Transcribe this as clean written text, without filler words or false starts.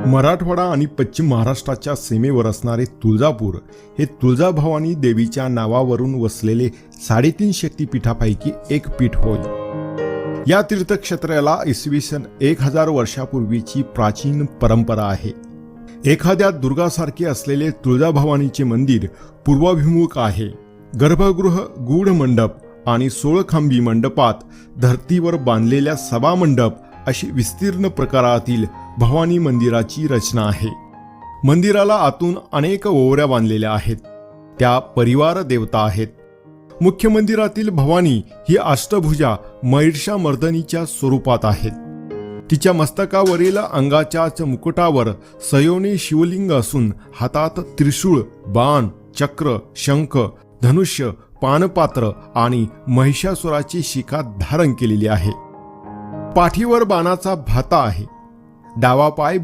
मराठवाडा आणि पश्चिम महाराष्ट्राच्या सीमेवर असणारे तुळजापूर हे तुळजाभवानी देवीच्या नावावरून वसलेले 3.5 शक्तिपीठापैकी एक पीठ होय. या तीर्थक्षेत्राला इसवी सन 1000 वर्षापूर्वीची प्राचीन परंपरा आहे. एखाद्या दुर्गासारखे असलेले तुळजाभवानीचे मंदिर पूर्वाभिमुख आहे. गर्भगृह, गूढ मंडप आणि 16 खांबी मंडपात धर्तीवर बांधलेल्या सभा मंडप अशी विस्तीर्ण प्रकारातील भवानी मंदिराची रचना आहे. मंदिराला आतून अनेक ओवऱ्या बांधलेल्या आहेत. त्या परिवार देवता आहेत. मुख्य मंदिरातील भवानी ही अष्टभुजा महिषामर्दिनीच्या स्वरूपात आहेत. तिच्या मस्तकावरील अंगाच्याच मुकुटावर सयोनी शिवलिंग असून हातात त्रिशूळ, बाण, चक्र, शंख, धनुष्य, पानपात्र आणि महिषासुराची शिखा धारण केलेली आहे. पाठीवर बाणाचा भाता आहे. डावा पाय